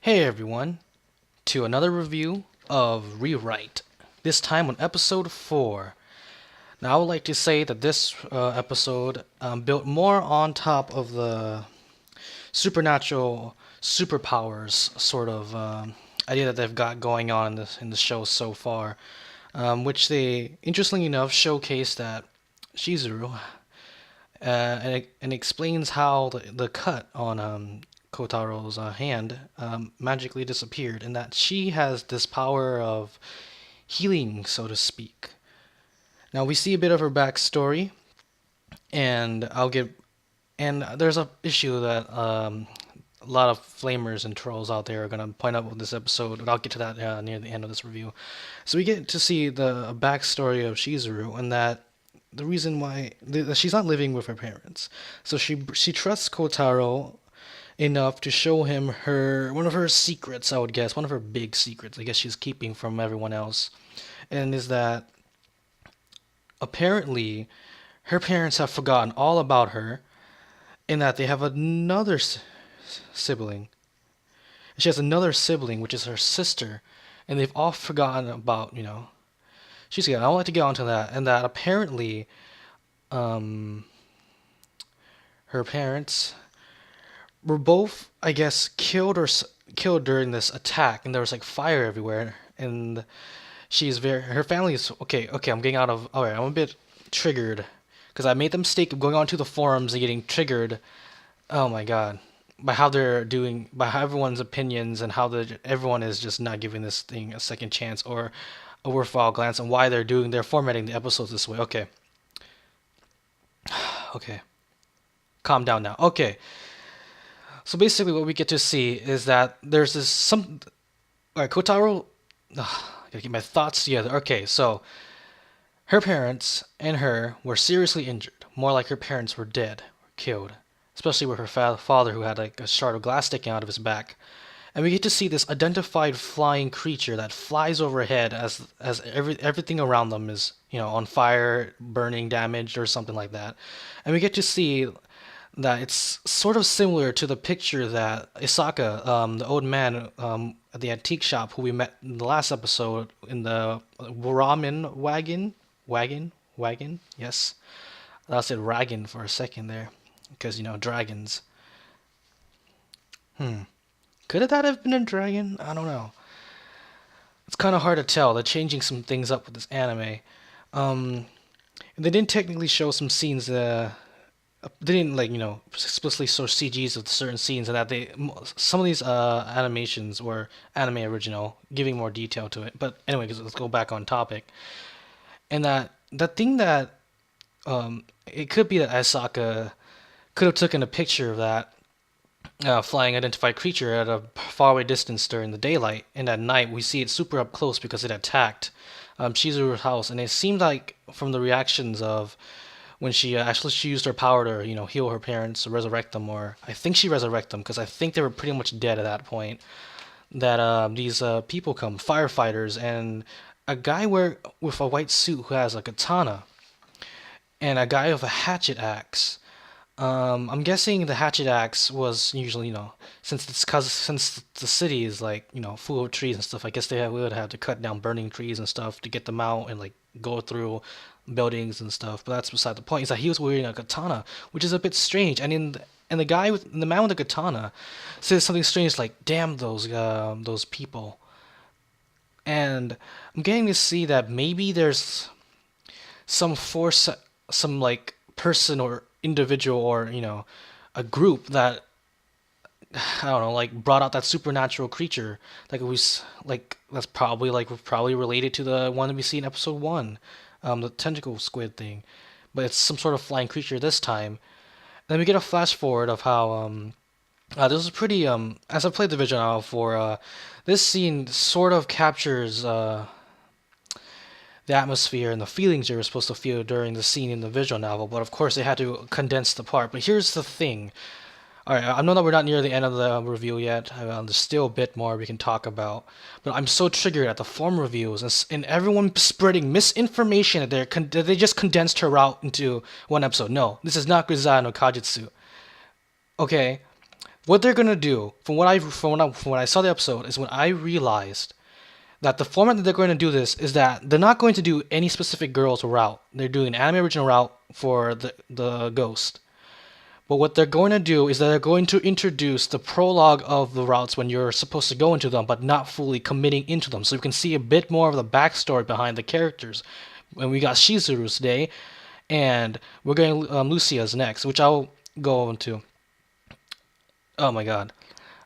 Hey everyone, to another review of Rewrite, this time on episode 4. Now I would like to say that this episode built more on top of the supernatural superpowers sort of idea that they've got going on in the show so far, which they, interestingly enough, showcase that Shizuru and explains how the cut on Kotaro's hand magically disappeared, and that she has this power of healing, so to speak. Now we see a bit of her backstory, and there's a issue that a lot of flamers and trolls out there are gonna point out with this episode, but I'll get to that near the end of this review. So we get to see the backstory of Shizuru, and that the reason why she's not living with her parents, so she trusts Kotaro enough to show him one of her secrets, I would guess, one of her big secrets, I guess she's keeping from everyone else, and is that apparently her parents have forgotten all about her, in that they have another sibling. She has another sibling, which is her sister, and they've all forgotten about, she's got. I would like to get onto that, and that apparently, um, her parents were both, I guess, killed during this attack, and there was like fire everywhere, and her family is okay. Okay, I'm getting out of. All right, I'm a bit triggered because I made the mistake of going onto the forums and getting triggered. Oh my god, by how they're doing, by how everyone's opinions and how everyone is just not giving this thing a second chance or a worthwhile glance, and why they're formatting the episodes this way. Okay, okay, calm down now. Okay, so basically, what we get to see is that there's this some. Alright, Kotaro. I gotta get my thoughts together. Okay, so her parents and her were seriously injured. More like her parents were dead, or killed. Especially with her father, who had like a shard of glass sticking out of his back. And we get to see this identified flying creature that flies overhead as everything around them is on fire, burning, damaged, or something like that. And we get to see that it's sort of similar to the picture that Isaka, the old man at the antique shop who we met in the last episode in the ramen wagon. Yes, I said wagon for a second there because dragons. Could that have been a dragon? I don't know. It's kind of hard to tell. They're changing some things up with this anime. They didn't technically show some scenes. They didn't explicitly show CGs of certain scenes, and that some of these animations were anime original, giving more detail to it. But anyway, let's go back on topic. And that thing that it could be that Asaka could have taken a picture of that flying identified creature at a faraway distance during the daylight, and at night we see it super up close because it attacked Shizuru's house, and it seemed like from the reactions of when she used her power to heal her parents, resurrect them, or I think she resurrected them because I think they were pretty much dead at that point. That these people come, firefighters, and a guy with a white suit who has a katana, and a guy with a hatchet axe. I'm guessing the hatchet axe was usually, since the city is like, full of trees and stuff. I guess would have to cut down burning trees and stuff to get them out and like go through buildings and stuff. But that's beside the point. Is that he was wearing a katana, which is a bit strange. And the man with the katana says something strange like, "Damn those people." And I'm getting to see that maybe there's some force, some like person or individual or a group that I don't know, like brought out that supernatural creature, like it was like that's probably related to the one that we see in episode 1, the tentacle squid thing, but it's some sort of flying creature this time. Then we get a flash forward of how this is pretty as I played the visual novel for this scene sort of captures the atmosphere and the feelings you were supposed to feel during the scene in the visual novel, but of course they had to condense the part. But here's the thing. Alright, I know that we're not near the end of the review yet. There's still a bit more we can talk about. But I'm so triggered at the form reviews and everyone spreading misinformation that they just condensed her out into one episode. No, this is not Grizzly no Kajitsu. Okay, What they're gonna do, from when I saw the episode, is when I realized that the format that they're going to do this is that they're not going to do any specific girls route. They're doing an anime original route for the Ghost. But what they're going to do is that they're going to introduce the prologue of the routes when you're supposed to go into them, but not fully committing into them. So you can see a bit more of the backstory behind the characters. And we got Shizuru today, and we're going Lucia's next, which I'll go into. Oh my god,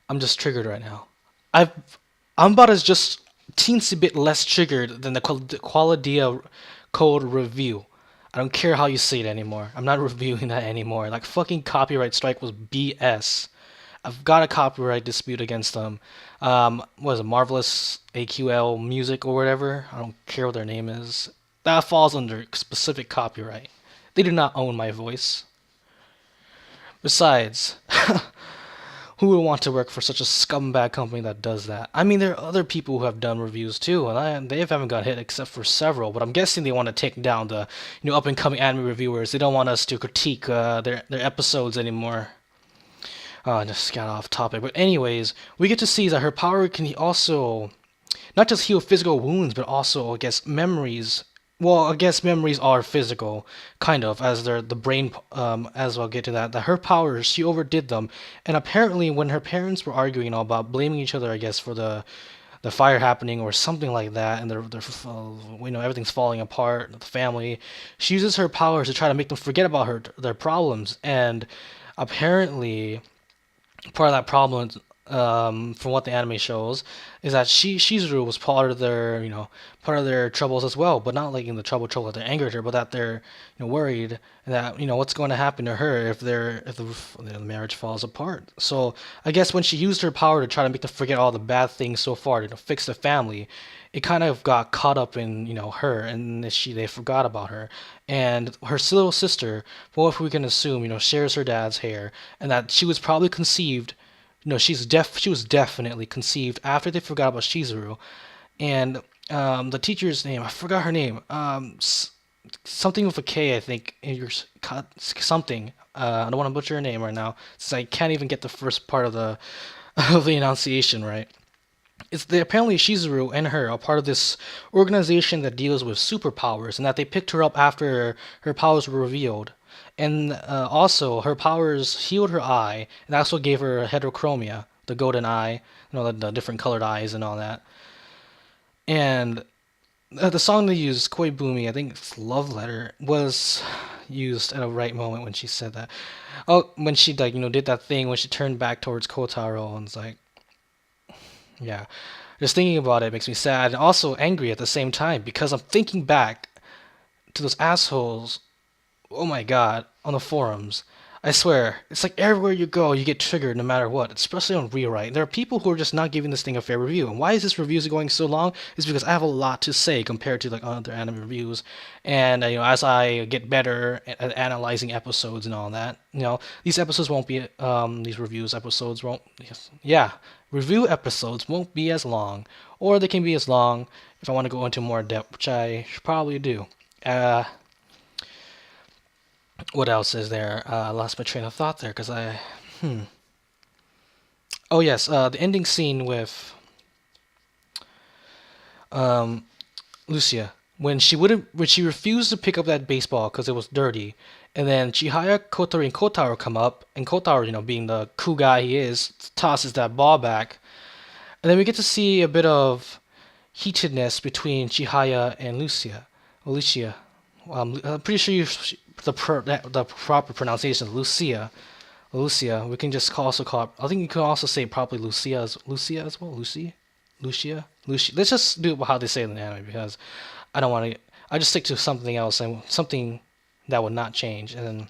I'm just triggered right now. I've I'm about as just teensy bit less triggered than the Qualia Code review. I don't care how you say it anymore. I'm not reviewing that anymore. Like fucking copyright strike was BS. I've got a copyright dispute against them. What is it, Marvelous AQL Music or whatever? I don't care what their name is. That falls under specific copyright. They do not own my voice. Besides, who would want to work for such a scumbag company that does that? I mean, there are other people who have done reviews too, and they haven't got hit except for several. But I'm guessing they want to take down the up and coming anime reviewers. They don't want us to critique their episodes anymore. Oh, I just got off topic. But anyways, we get to see that her power can also not just heal physical wounds, but also, I guess, memories. Well, I guess memories are physical, kind of, as they're the brain. As I'll get to that. That her powers, she overdid them, and apparently, when her parents were arguing all about blaming each other, I guess, for the fire happening or something like that, and they're everything's falling apart, the family, she uses her powers to try to make them forget about their problems, and apparently part of that problem, from what the anime shows, is that Shizuru was part of their troubles as well, but not like in the trouble that they angered her, but that they're worried that what's going to happen to her if the marriage falls apart. So I guess when she used her power to try to make them forget all the bad things so far to fix the family, it kind of got caught up in her, and they forgot about her. And her little sister, well, if we can assume, shares her dad's hair, and that she was probably conceived. No, she was definitely conceived after they forgot about Shizuru, and the teacher's name, I forgot her name. Something with a K, I think. Something. I don't want to butcher her name right now, since I can't even get the first part of the of the enunciation right. Apparently Shizuru and her are part of this organization that deals with superpowers, and that they picked her up after her powers were revealed. And also, her powers healed her eye, and also gave her heterochromia, the golden eye, the different colored eyes and all that. And the song they used, Koi Boomy, I think it's Love Letter, was used at a right moment when she said that. Oh, when she did that thing when she turned back towards Kotaro, and it's like, yeah. Just thinking about it makes me sad and also angry at the same time, because I'm thinking back to those assholes, oh my god, on the forums. I swear, it's like everywhere you go, you get triggered no matter what, especially on Rewrite. There are people who are just not giving this thing a fair review. And why is this review going so long? It's because I have a lot to say compared to other anime reviews. And as I get better at analyzing episodes and all that, these episodes won't be these reviews episodes won't. Yeah, review episodes won't be as long, or they can be as long if I want to go into more depth, which I should probably do. What else is there? I lost my train of thought there because Oh yes, the ending scene with Lucia when she refused to pick up that baseball because it was dirty, and then Chihaya, Kotaro, and Kotaro come up, and Kotaro, being the cool guy he is, tosses that ball back, and then we get to see a bit of heatedness between Chihaya and Lucia. Lucia. I'm pretty sure the proper pronunciation is Lucia. Lucia. We can just also call it. I think you can also say probably Lucia as well. Lucia. Let's just do it how they say it in the anime, because I don't want to. I just stick to something else and something that would not change. And then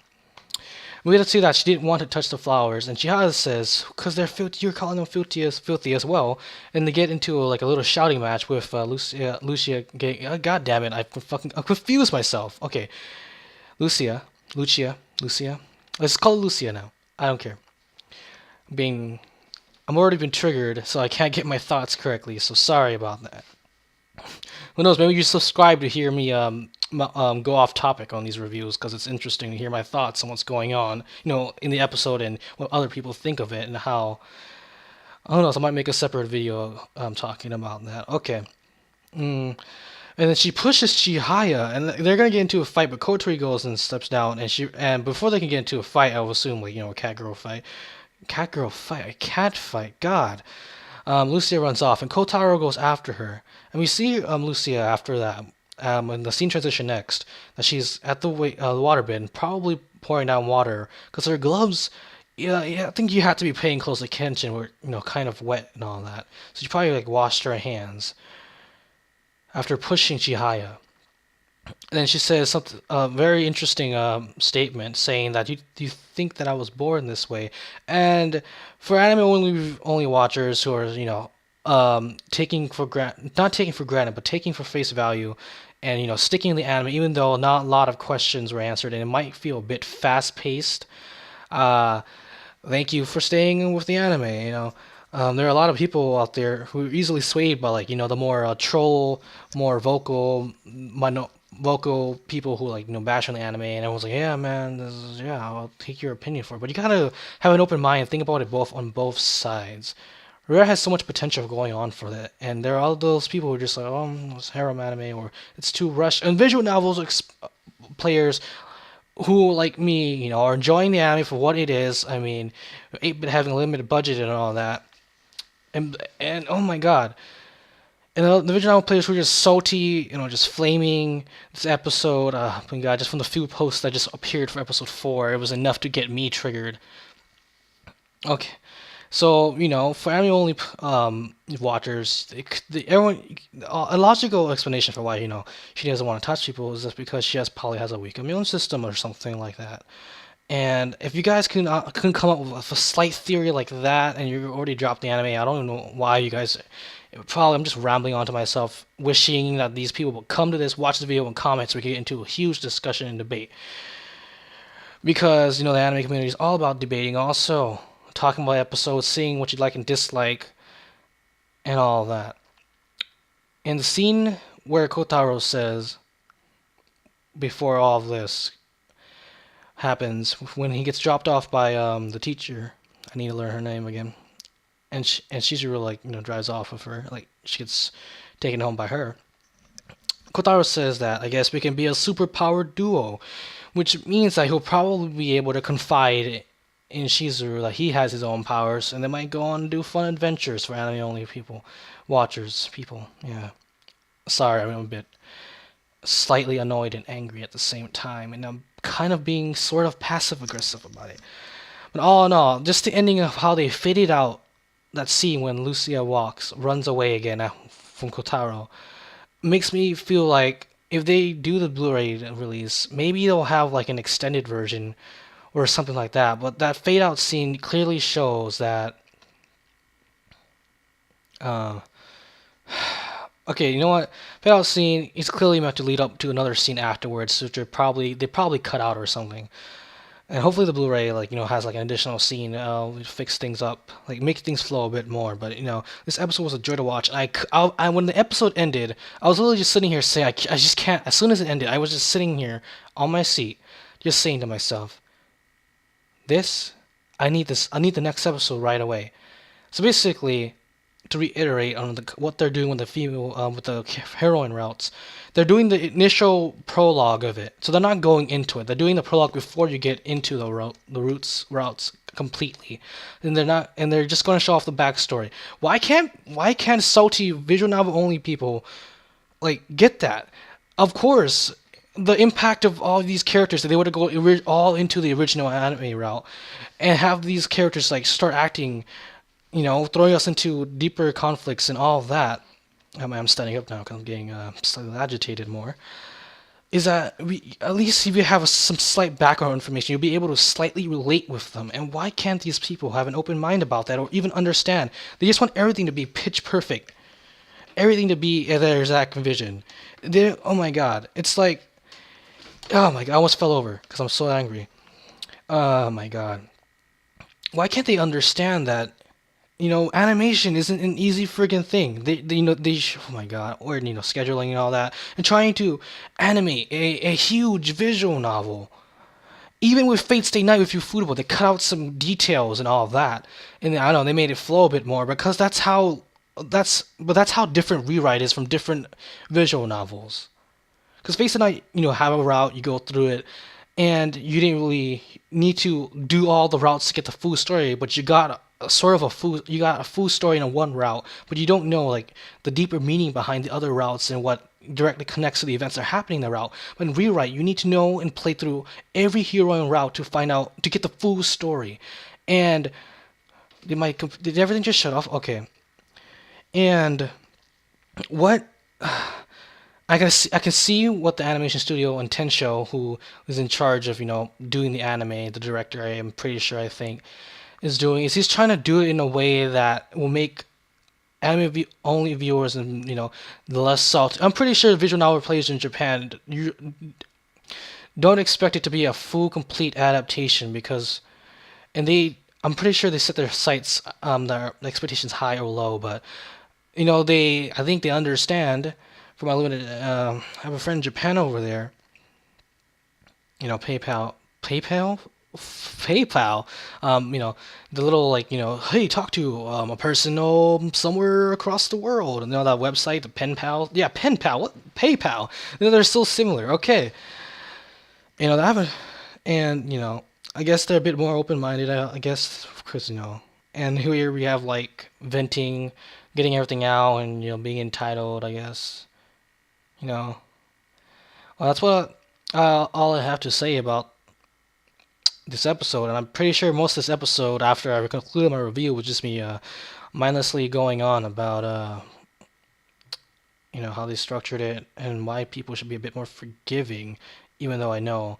we get to see that she didn't want to touch the flowers, and Chihaya says, "Because they're filthy. You're calling them filthy as well." And they get into a little shouting match with Lucia. God damn it! I confused myself. Okay, Lucia. Let's call it Lucia now. I don't care. I'm already been triggered, so I can't get my thoughts correctly. So sorry about that. Who knows? Maybe you subscribe to hear me go off topic on these reviews because it's interesting to hear my thoughts on what's going on, in the episode and what other people think of it and how. I don't know. So I might make a separate video talking about that. Okay. Mm. And then she pushes Chihaya, and they're gonna get into a fight, but Kotori goes and steps down, and before they can get into a fight, I would assume like a cat girl fight, a cat fight. God, Lucia runs off, and Kotaro goes after her, and we see Lucia after that. In the scene transition next, that she's at the water bin, probably pouring down water, because her gloves. Yeah, I think you have to be paying close attention. Were kind of wet and all that, so she probably like washed her hands after pushing Chihaya. And then she says something, a very interesting statement, saying that you think that I was born this way, and for anime only watchers who are taking for not taking for granted, but taking for face value, and sticking in the anime, even though not a lot of questions were answered, and it might feel a bit fast paced. Uh, Thank you for staying with the anime. There are a lot of people out there who are easily swayed by the more troll, more vocal people who bash on the anime, and everyone's like, yeah, man, yeah, I'll take your opinion for it. But you gotta have an open mind and think about it both on both sides. Rare has so much potential going on for that, and there are all those people who are just like, oh, it's harem anime or it's too rushed. And visual novels players who, like me, are enjoying the anime for what it is. I mean, 8-bit having a limited budget and all that, and oh my god, and the original players were just salty, just flaming this episode. Oh my god, just from the few posts that just appeared for episode 4, it was enough to get me triggered. Okay, so for anime only watchers, everyone a logical explanation for why she doesn't want to touch people is just because probably has a weak immune system or something like that. And if you guys can come up with a slight theory like that, and you already dropped the anime, I don't even know why you guys. Probably I'm just rambling on to myself, wishing that these people will come to this, watch the video, and comment so we can get into a huge discussion and debate. Because the anime community is all about debating, also talking about episodes, seeing what you like and dislike, and all that. In the scene where Kotaro says, before all of this happens, when he gets dropped off by the teacher, I need to learn her name again, and Shizuru drives off with her, she gets taken home by her. Kotaro says that I guess we can be a superpowered duo, which means that he'll probably be able to confide in Shizuru that he has his own powers, and they might go on and do fun adventures for anime only people. Yeah. Sorry, I'm a bit slightly annoyed and angry at the same time, and I'm kind of being sort of passive aggressive about it. But all in all, just the ending of how they faded out that scene when Lucia runs away again from Kotaro, makes me feel like if they do the Blu-ray release, maybe they'll have an extended version or something like that. But that fade out scene clearly shows that. Okay, you know what? Fade out scene is clearly meant to lead up to another scene afterwards, which they probably cut out or something. And hopefully the Blu-ray has an additional scene, fix things up, make things flow a bit more. But this episode was a joy to watch. I when the episode ended, I was literally just sitting here saying I just can't. As soon as it ended, I was just sitting here on my seat, just saying to myself, I need this. I need the next episode right away. So basically, to reiterate on what they're doing with the female, with the heroine routes, they're doing the initial prologue of it. So they're not going into it. They're doing the prologue before you get into the routes completely. And they're just going to show off the backstory. Why can't salty visual novel only people get that? Of course, the impact of all these characters, that they would have go all into the original anime route and have these characters start acting, throwing us into deeper conflicts and all of that. I'm standing up now because I'm getting slightly agitated more. Is that at least if you have some slight background information, you'll be able to slightly relate with them. And why can't these people have an open mind about that, or even understand? They just want everything to be pitch perfect, everything to be their exact vision. Oh my god, it's oh my god, I almost fell over because I'm so angry. Oh my god, why can't they understand that animation isn't an easy friggin' thing. Oh my god, or scheduling and all that, and trying to animate a huge visual novel. Even with Fate Stay Night with Ufotable, they cut out some details and all of that, and I don't know, they made it flow a bit more because that's how different Rewrite is from different visual novels. Because Fate Stay Night, have a route, you go through it, and you didn't really need to do all the routes to get the full story, but you got a full story in a one route, but you don't know like the deeper meaning behind the other routes and what directly connects to the events that are happening in the route. But in Rewrite, you need to know and play through every hero and route to find out to get the full story. And did everything just shut off? Okay. And what I can see what the animation studio and Tensho, who is in charge of doing the anime, the director, I am pretty sure, I think, is doing, is he's trying to do it in a way that will make only viewers and the less salt. I'm pretty sure visual novel players in Japan, you don't expect it to be a full complete adaptation because, and I'm pretty sure they set their sights their expectations high or low, but I think they understand. For my limited, I have a friend in Japan over there. PayPal. The little hey, talk to a person somewhere across the world, and that website, the Pen Pal. Yeah, Pen Pal. What PayPal? They're still similar. Okay, that haven't, and I guess they're a bit more open-minded. I guess because and here we have like venting, getting everything out, and being entitled. I guess. Well, that's what all I have to say about this episode, and I'm pretty sure most of this episode, after I concluded my review, was just me mindlessly going on about how they structured it and why people should be a bit more forgiving, even though I know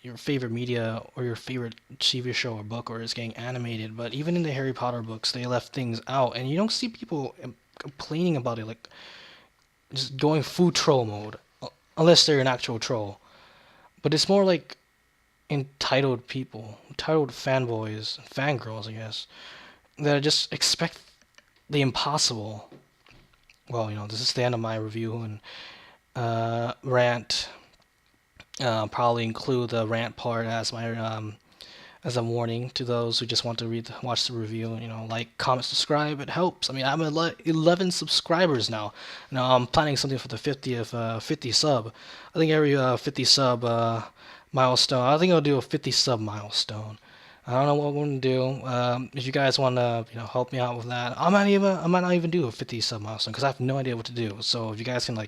your favorite media or your favorite TV show or book or is getting animated, but even in the Harry Potter books, they left things out, and you don't see people complaining about it like just going full troll mode, unless they're an actual troll. But it's more like entitled people, entitled fanboys, fangirls, I guess, that just expect the impossible. Well, this is the end of my review and rant. Probably include the rant part as my as a warning to those who just want to watch the review. Like, comment, subscribe. It helps. I mean, I'm 11 subscribers now. Now I'm planning something for the 50 sub. I think every 50 sub milestone. I think I'll do a 50 sub milestone. I don't know what I'm gonna do. If you guys want to, help me out with that, I might not even do a 50 sub milestone because I have no idea what to do. So if you guys can,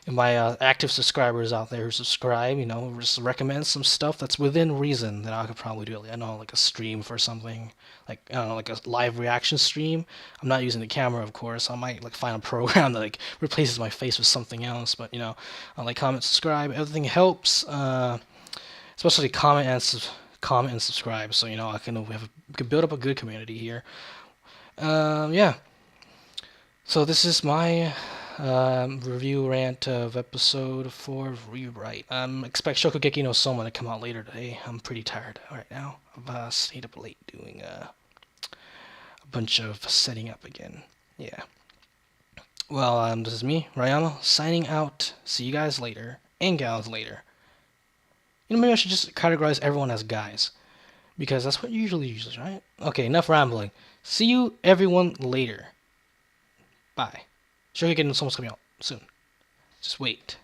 my active subscribers out there who subscribe, just recommend some stuff that's within reason that I could probably do. I know, like a stream for something, like I don't know, like a live reaction stream. I'm not using the camera, of course. I might find a program that replaces my face with something else. But comment, subscribe, everything helps. Especially comment and subscribe, so I can we can build up a good community here. Yeah. So this is my review rant of episode 4 of Rewrite. Expect Shokugeki no Soma to come out later today. I'm pretty tired right now. I've stayed up late doing a bunch of setting up again. Yeah. Well, this is me, Ryama, signing out. See you guys later, and gals later. Maybe I should just categorize everyone as guys, because that's what you usually use, right? Okay, enough rambling. See you, everyone, later. Bye. Shokugeki no Soma's coming out soon. Just wait.